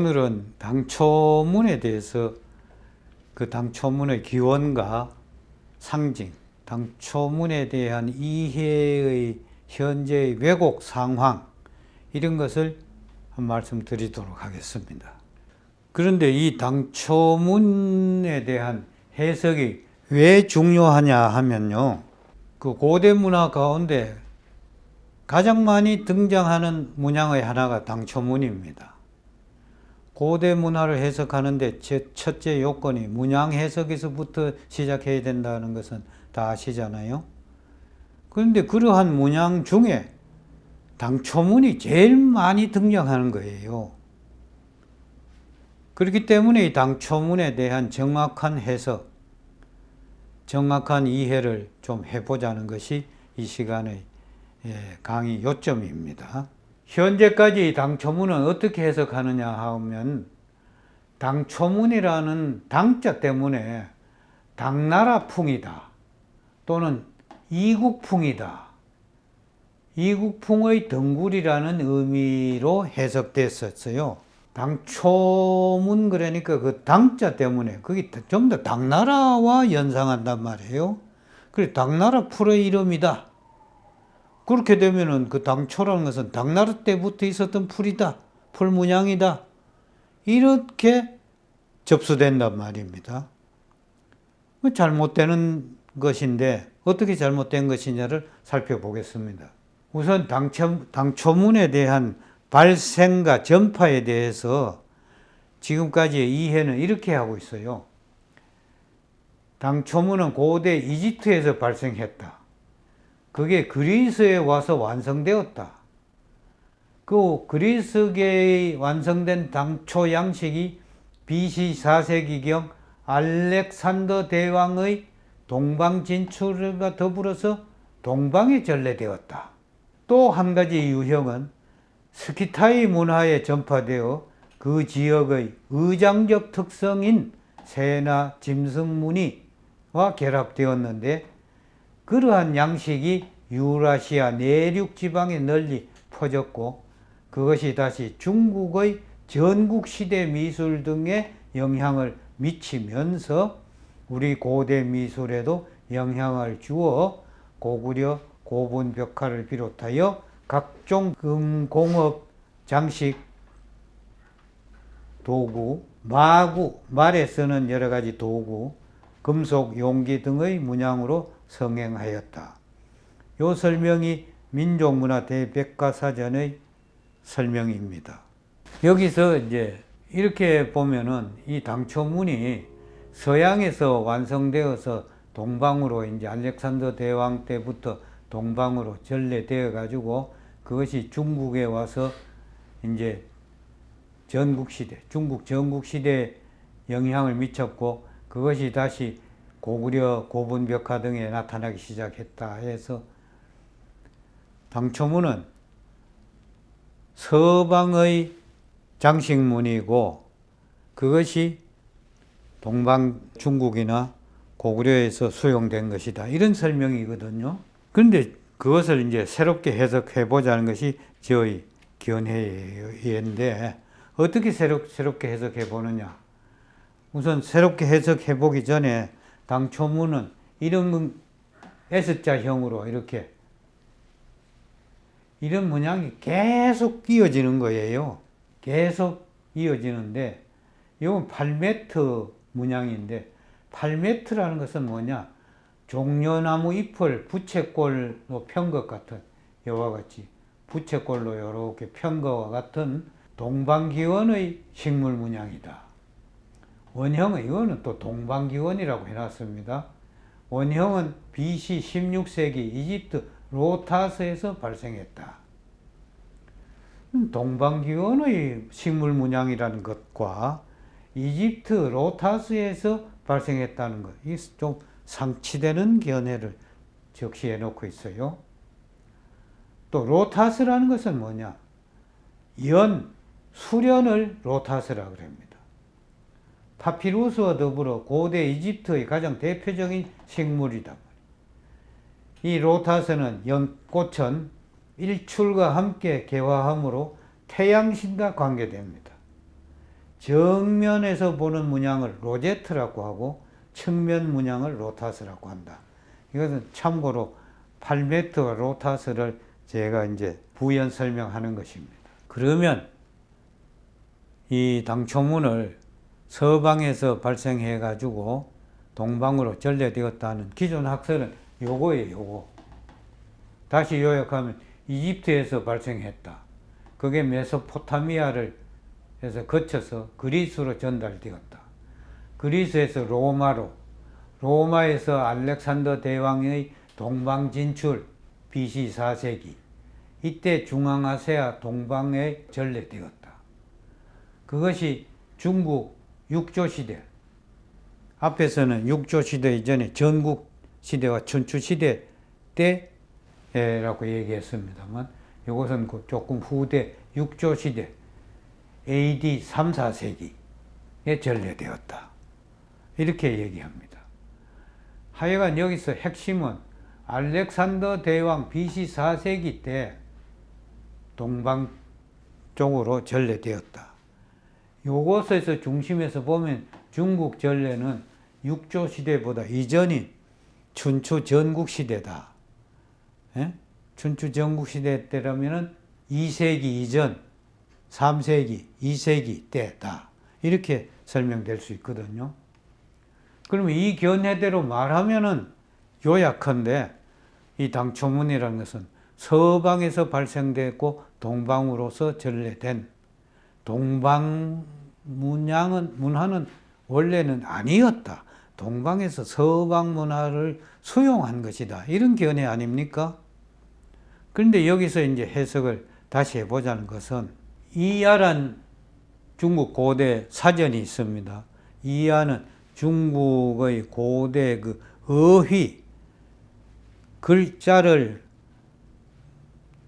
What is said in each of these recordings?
오늘은 당초문에 대해서 그 당초문의 기원과 상징, 당초문에 대한 이해의 현재의 왜곡 상황, 이런 것을 한 말씀 드리도록 하겠습니다. 그런데 이 당초문에 대한 해석이 왜 중요하냐 하면요, 그 고대 문화 가운데 가장 많이 등장하는 문양의 하나가 당초문입니다. 고대 문화를 해석하는데 첫째 요건이 문양 해석에서부터 시작해야 된다는 것은 다 아시잖아요. 그런데 그러한 문양 중에 당초문이 제일 많이 등장하는 거예요. 그렇기 때문에 이 당초문에 대한 정확한 해석, 정확한 이해를 좀 해보자는 것이 이 시간의 강의 요점입니다. 현재까지 당초문은 어떻게 해석하느냐 하면, 당초문이라는 당자 때문에 당나라풍이다 또는 이국풍이다, 이국풍의 덩굴이라는 의미로 해석됐었어요. 당초문 그러니까 그 당자 때문에 그게 좀 더 당나라와 연상한단 말이에요. 그래서 당나라 풀의 이름이다. 그렇게 되면은 그 당초라는 것은 당나라 때부터 있었던 풀이다, 풀 문양이다, 이렇게 접수된단 말입니다. 잘못되는 것인데 어떻게 잘못된 것이냐를 살펴보겠습니다. 우선 당초문에 대한 발생과 전파에 대해서 지금까지의 이해는 이렇게 하고 있어요. 당초문은 고대 이집트에서 발생했다. 그게 그리스에 와서 완성되었다. 그 그리스계의 완성된 당초 양식이 BC 4세기경 알렉산더 대왕의 동방 진출과 더불어서 동방에 전래되었다. 또 한 가지 유형은 스키타이 문화에 전파되어 그 지역의 의장적 특성인 새나 짐승 무늬와 결합되었는데, 그러한 양식이 유라시아 내륙 지방에 널리 퍼졌고, 그것이 다시 중국의 전국시대 미술 등에 영향을 미치면서 우리 고대 미술에도 영향을 주어 고구려 고분 벽화를 비롯하여 각종 금공업 장식 도구, 마구, 말에 쓰는 여러 가지 도구, 금속 용기 등의 문양으로 성행하였다. 이 설명이 민족문화 대백과사전의 설명입니다. 여기서 이제 이렇게 보면은 이 당초문이 서양에서 완성되어서 동방으로, 이제 알렉산더 대왕 때부터 동방으로 전래되어 가지고 그것이 중국에 와서 이제 전국시대, 중국 전국시대에 영향을 미쳤고, 그것이 다시 고구려 고분벽화 등에 나타나기 시작했다 해서 당초문은 서방의 장식문이고 그것이 동방 중국이나 고구려에서 수용된 것이다, 이런 설명이거든요. 그런데 그것을 이제 새롭게 해석해 보자는 것이 저의 견해인데, 어떻게 새롭게 해석해 보느냐. 우선 새롭게 해석해 보기 전에 당초문은 이런 S자형으로 이렇게 이런 문양이 계속 이어지는 거예요. 계속 이어지는데, 이건 팔메트 문양인데, 팔메트라는 것은 뭐냐, 종려나무 잎을 부채꼴로 편 것 같은, 이와 같이 부채꼴로 이렇게 편 것과 같은 동방기원의 식물 문양이다. 원형은, 이거는 또 동방기원이라고 해놨습니다. 원형은 BC 16세기 이집트 로타스에서 발생했다. 동방기원의 식물 문양이라는 것과 이집트 로타스에서 발생했다는 것, 이게 좀 상치되는 견해를 적시해 놓고 있어요. 또 로타스라는 것은 뭐냐, 수련을 로타스라고 합니다. 파피루스와 더불어 고대 이집트의 가장 대표적인 식물이다. 이 로타스는 연꽃은 일출과 함께 개화하므로 태양신과 관계됩니다. 정면에서 보는 문양을 로제트라고 하고 측면 문양을 로타스라고 한다. 이것은 참고로 팔메트와 로타스를 제가 이제 부연 설명하는 것입니다. 그러면 이 당초문을 서방에서 발생해 가지고 동방으로 전래되었다는 기존 학설은 요거예요, 요거. 다시 요약하면 이집트에서 발생했다. 그게 메소포타미아를 해서 거쳐서 그리스로 전달되었다. 그리스에서 로마로, 로마에서 알렉산더 대왕의 동방 진출 BC 4세기, 이때 중앙아시아 동방에 전래되었다. 그것이 중국 육조시대, 앞에서는 육조시대 이전에 전국시대와 춘추시대 때라고 얘기했습니다만, 이것은 조금 후대 육조시대 AD 3, 4세기에 전래되었다. 이렇게 얘기합니다. 하여간 여기서 핵심은 알렉산더 대왕 BC 4세기 때 동방 쪽으로 전래되었다. 요것에서 중심에서 보면 중국 전래는 육조시대보다 이전인 춘추 전국시대다. 예? 춘추 전국시대 때라면 2세기 이전, 3세기, 2세기 때다. 이렇게 설명될 수 있거든요. 그러면 이 견해대로 말하면은 요약한데, 이 당초문이라는 것은 서방에서 발생됐고 동방으로서 전래된 동방 문화는 원래는 아니었다. 동방에서 서방 문화를 수용한 것이다. 이런 견해 아닙니까? 그런데 여기서 이제 해석을 다시 해보자는 것은, 이하란 중국 고대 사전이 있습니다. 이하는 중국의 고대 그 어휘, 글자를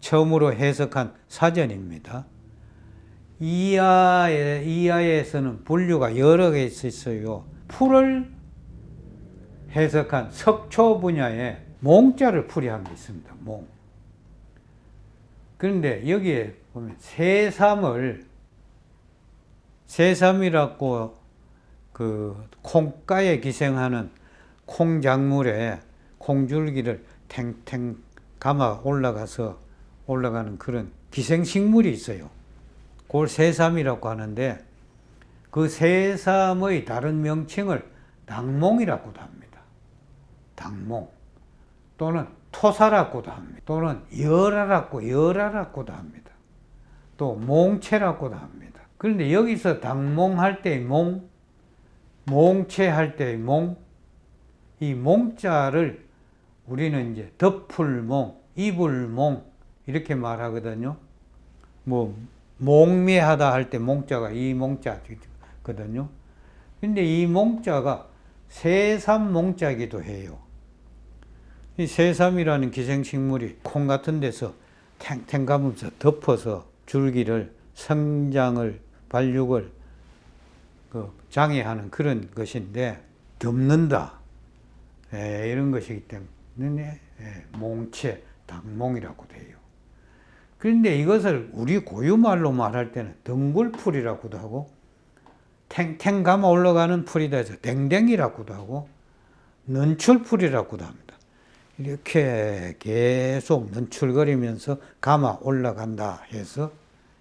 처음으로 해석한 사전입니다. 이하에서는 분류가 여러 개 있어요. 풀을 해석한 석초 분야에 몽자를 풀이한 게 있습니다. 몽. 그런데 여기에 보면 새삼이라고 그 콩가에 기생하는 콩작물에 콩줄기를 탱탱 감아 올라가는 그런 기생식물이 있어요. 그걸 새삼이라고 하는데, 그 새삼의 다른 명칭을 당몽이라고도 합니다. 당몽. 또는 토사라고도 합니다. 또는 열아라고도 합니다. 또 몽채라고도 합니다. 그런데 여기서 당몽할 때의 몽채할 때의 이 몽자를 우리는 이제 덮을몽, 이불몽 이렇게 말하거든요. 뭐 몽매하다 할 때 몽자가 이 몽자거든요. 근데 이 몽자가 새삼 몽자이기도 해요. 이 새삼이라는 기생식물이 콩 같은 데서 탱탱 감으면서 덮어서 줄기를, 성장을, 발육을 장애하는 그런 것인데, 덮는다. 이런 것이기 때문에 몽채, 당몽이라고 돼요. 그런데 이것을 우리 고유말로 말할 때는 덩굴풀이라고도 하고, 탱탱 감아 올라가는 풀이다 해서 댕댕이라고도 하고, 는출풀이라고도 합니다. 이렇게 계속 는출거리면서 감아 올라간다 해서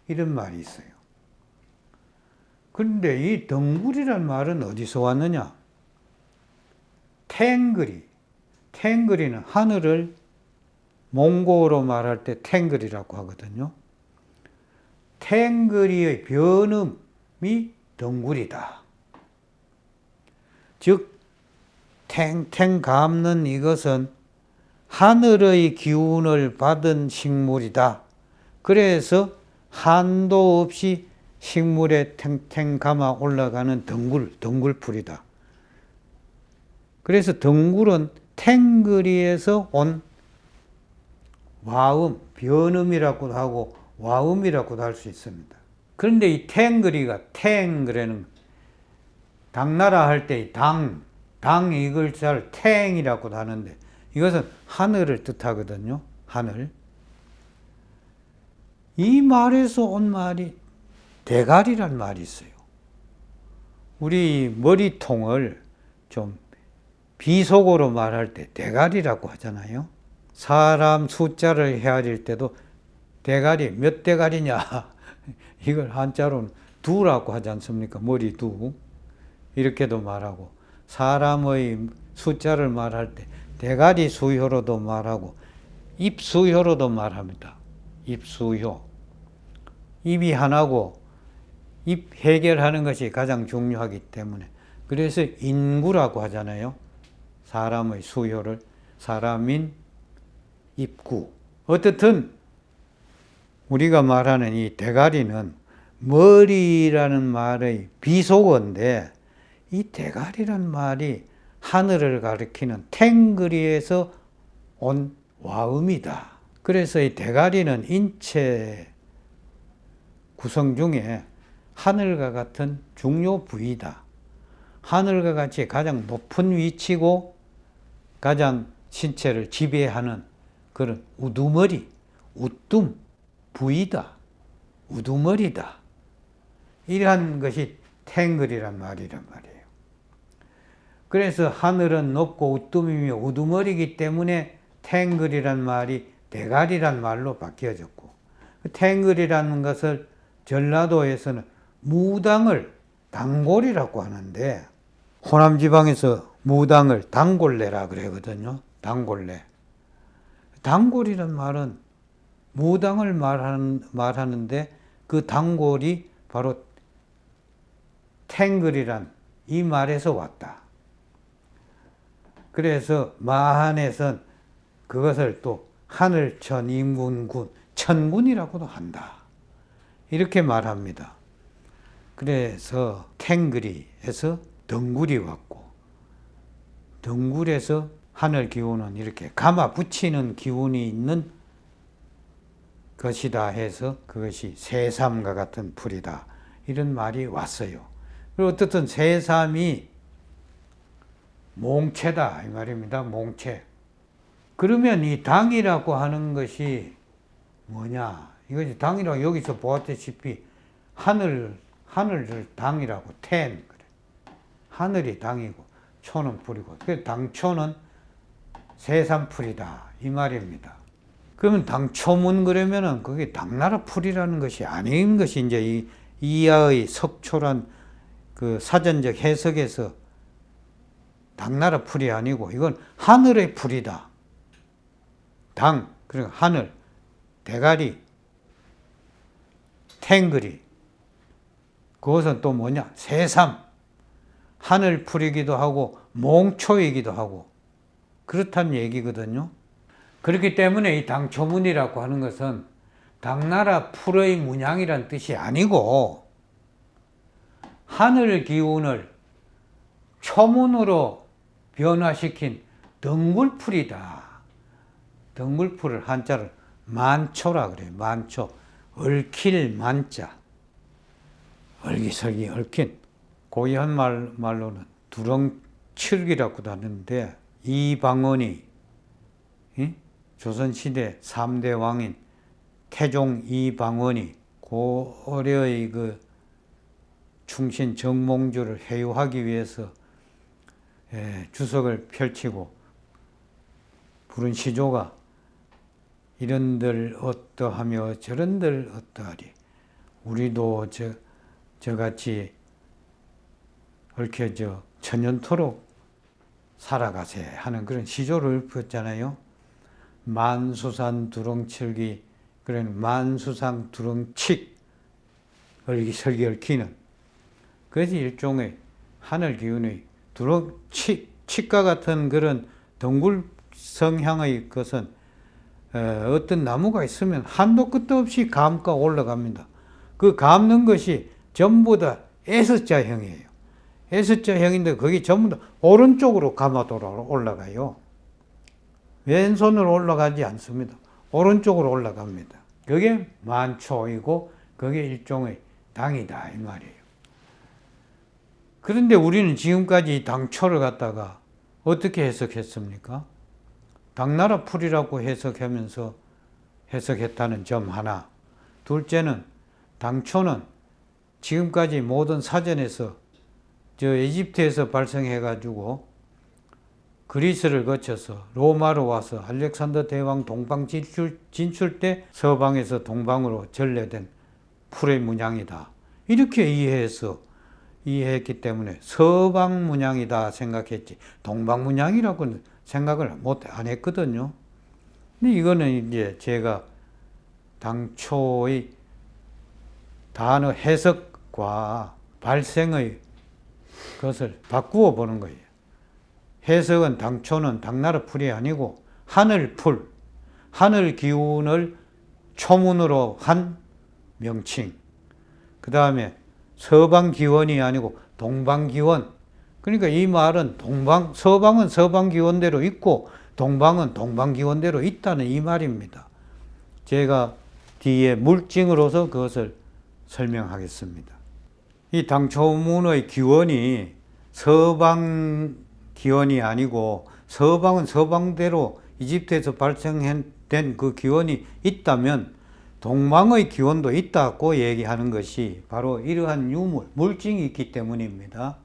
이런 말이 있어요. 그런데 이 덩굴이란 말은 어디서 왔느냐? 탱그리는 하늘을 몽고로 말할 때 탱그리라고 하거든요. 탱그리의 변음이 덩굴이다. 즉 탱탱 감는 이것은 하늘의 기운을 받은 식물이다. 그래서 한도 없이 식물에 탱탱 감아 올라가는 덩굴풀이다. 그래서 덩굴은 탱그리에서 온 와음, 변음이라고도 하고 와음이라고도 할 수 있습니다. 그런데 이 탱그리는 당나라 할 때 당 이 글자를 탱이라고도 하는데, 이것은 하늘을 뜻하거든요. 하늘. 이 말에서 온 말이 대가리란 말이 있어요. 우리 머리통을 좀 비속어로 말할 때 대가리라고 하잖아요. 사람 숫자를 헤아릴 때도 대가리, 몇 대가리냐 이걸 한자로는 두라고 하지 않습니까? 머리 두. 이렇게도 말하고, 사람의 숫자를 말할 때 대가리 수효로도 말하고 입수효로도 말합니다. 입수효. 입이 하나고 입 해결하는 것이 가장 중요하기 때문에, 그래서 인구라고 하잖아요. 사람의 수효를. 사람인 입구. 어떻든 우리가 말하는 이 대가리는 머리라는 말의 비속어인데, 이 대가리란 말이 하늘을 가리키는 탱그리에서 온 와음이다. 그래서 이 대가리는 인체 구성 중에 하늘과 같은 중요 부위다. 하늘과 같이 가장 높은 위치고 가장 신체를 지배하는 그런 우두머리, 우뜸 부위다. 우두머리다. 이러한 것이 탱글이란 말이란 말이에요. 그래서 하늘은 높고 우뜸이며 우두머리이기 때문에 탱글이란 말이 대가리란 말로 바뀌어졌고, 탱글이라는 것을 전라도에서는 무당을 단골이라고 하는데, 호남 지방에서 무당을 단골레라 그러거든요. 단골레. 단골이란 말은 무당을 말하는데, 그 단골이 바로 탱글이란 이 말에서 왔다. 그래서 마한에선 그것을 또 하늘천 인군군, 천군이라고도 한다. 이렇게 말합니다. 그래서 탱글이에서 덩굴이 왔고, 덩굴에서 하늘 기운은 이렇게 감아 붙이는 기운이 있는 것이다 해서 그것이 새삼과 같은 풀이다. 이런 말이 왔어요. 그리고 어떻든 새삼이 몽체다 이 말입니다. 몽체. 그러면 이 당이라고 하는 것이 뭐냐? 이것이 당이라고 여기서 보았다시피 하늘을 당이라고 텐 그래. 하늘이 당이고 초는 풀이고, 그 당초는 새삼풀이다 이 말입니다. 그러면 당초문 그러면은 그게 당나라 풀이라는 것이 아닌 것이 이제 이 이하의 석초란 그 사전적 해석에서 당나라 풀이 아니고 이건 하늘의 풀이다. 당, 그러니까 하늘, 대가리, 탱글이. 그것은 또 뭐냐? 새삼. 하늘 풀이기도 하고 몽초이기도 하고 그렇다는 얘기거든요. 그렇기 때문에 이 당초문이라고 하는 것은 당나라 풀의 문양이란 뜻이 아니고 하늘 기운을 초문으로 변화시킨 덩굴풀이다. 덩굴풀을 한자를 만초라 그래요. 만초. 얽힐 만자. 얼기설기 얽힌. 고유한 말로는 두렁칠기라고도 하는데, 이방원이 조선시대 3대 왕인 태종 이방원이 고려의 그 충신 정몽주를 회유하기 위해서 주석을 펼치고 부른 시조가 이런들 어떠하며 저런들 어떠하리. 우리도 저같이 얽혀져 천년토록 살아가세 하는 그런 시조를 폈잖아요. 만수산 두렁칠기, 그런 만수상 두렁칙, 얼기설기 얽히는, 그것이 일종의 하늘 기운의 두렁칙과 같은 그런 덩굴 성향의 것은 어떤 나무가 있으면 한도 끝도 없이 감가 올라갑니다. 그 감는 것이 전부 다 S자형이에요. S자형인데 거기 전부 다 오른쪽으로 감아 돌아 올라가요. 왼손으로 올라가지 않습니다. 오른쪽으로 올라갑니다. 그게 만초이고 그게 일종의 당이다 이 말이에요. 그런데 우리는 지금까지 당초를 갖다가 어떻게 해석했습니까? 당나라 풀이라고 해석하면서 해석했다는 점 하나. 둘째는 당초는 지금까지 모든 사전에서 저 이집트에서 발생해가지고 그리스를 거쳐서 로마로 와서 알렉산더 대왕 동방 진출 때 서방에서 동방으로 전래된 풀의 문양이다. 이렇게 이해했기 때문에 서방 문양이다 생각했지 동방 문양이라고는 생각을 안 했거든요. 근데 이거는 이제 제가 당초의 단어 해석과 발생의 것을 바꾸어 보는 거예요. 해석은 당초는 당나라 풀이 아니고 하늘풀, 하늘 기운을 초문으로 한 명칭. 그 다음에 서방 기원이 아니고 동방 기원. 그러니까 이 말은 서방은 서방 기원대로 있고 동방은 동방 기원대로 있다는 이 말입니다. 제가 뒤에 물증으로서 그것을 설명하겠습니다. 이 당초문의 기원이 서방 기원이 아니고 서방은 서방대로 이집트에서 발생된 그 기원이 있다면 동방의 기원도 있다고 얘기하는 것이 바로 이러한 유물, 물증이 있기 때문입니다.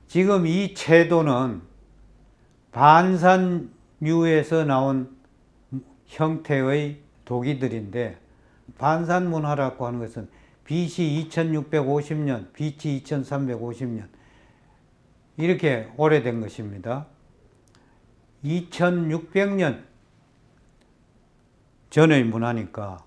지금 이 채도는 반산유에서 나온 형태의 도기들인데 반산문화라고 하는 것은 BC 2650년, BC 2350년 이렇게 오래된 것입니다. 2600년 전의 문화니까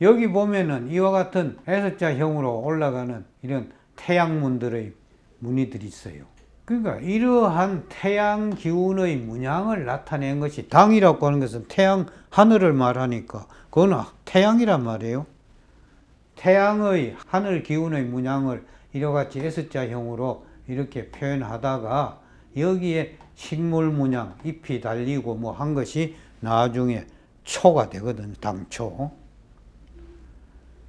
여기 보면은 이와 같은 S자형으로 올라가는 이런 태양문들의 무늬들이 있어요. 그러니까 이러한 태양 기운의 문양을 나타낸 것이 당이라고 하는 것은 태양 하늘을 말하니까 그건 태양이란 말이에요. 태양의 하늘 기운의 문양을 이와같이 S자형으로 이렇게 표현하다가 여기에 식물 문양, 잎이 달리고 뭐 한 것이 나중에 초가 되거든요. 당초.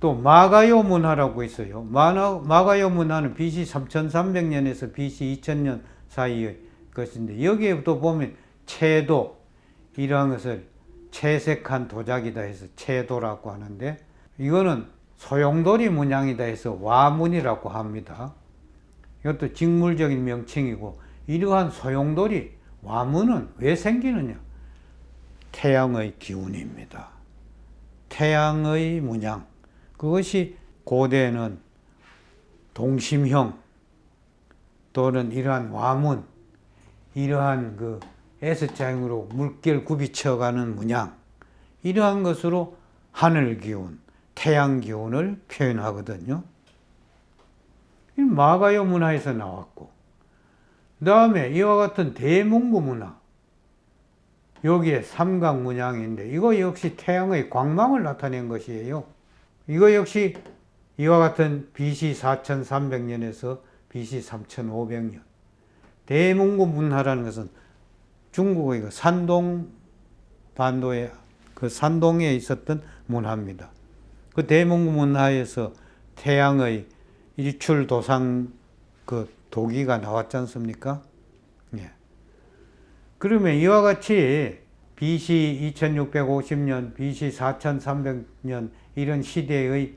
또 마가요 문화라고 있어요. 마가요 문화는 BC 3300년에서 BC 2000년 사이의 것인데 여기에 또 보면 채도 이러한 것을 채색한 도자기다 해서 채도라고 하는데 이거는 소용돌이 문양이다 해서 와문이라고 합니다. 이것도 직물적인 명칭이고 이러한 소용돌이 와문은 왜 생기느냐? 태양의 기운입니다. 태양의 문양. 그것이 고대에는 동심형 또는 이러한 와문, 이러한 그 S자형으로 물결 굽이쳐가는 문양, 이러한 것으로 하늘 기운, 태양 기운을 표현하거든요. 마가요 문화에서 나왔고, 그 다음에 이와 같은 대문구 문화, 여기에 삼각 문양인데 이거 역시 태양의 광망을 나타낸 것이에요. 이거 역시 이와 같은 BC 4300년에서 BC 3500년. 대문구 문화라는 것은 중국의 산동 반도의 그 산동에 있었던 문화입니다. 그 대문구 문화에서 태양의 일출도상 그 도기가 나왔지 않습니까? 예. 그러면 이와 같이 BC 2650년, BC 4300년 이런 시대의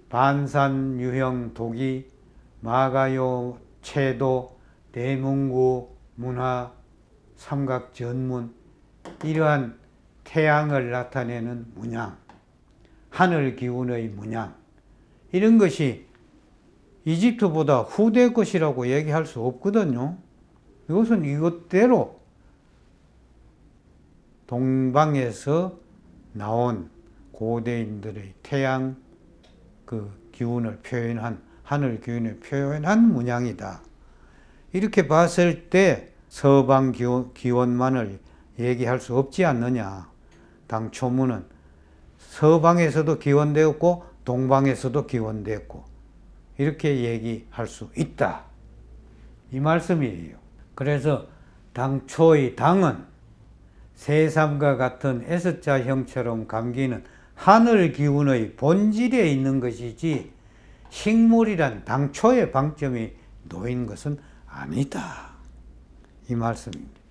반산 유형 도기, 마가요, 채도, 대문구 문화, 삼각 전문 이러한 태양을 나타내는 문양, 하늘 기운의 문양 이런 것이 이집트보다 후대 것이라고 얘기할 수 없거든요. 이것은 이것대로 동방에서 나온 고대인들의 태양 그 기운을 표현한 하늘 기운을 표현한 문양이다. 이렇게 봤을 때 서방 기원만을 얘기할 수 없지 않느냐. 당초문은 서방에서도 기원되었고 동방에서도 기원되었고 이렇게 얘기할 수 있다. 이 말씀이에요. 그래서 당초의 당은 새삼과 같은 S자형처럼 감기는 하늘 기운의 본질에 있는 것이지 식물이란 당초의 방점이 놓인 것은 아니다. 이 말씀입니다.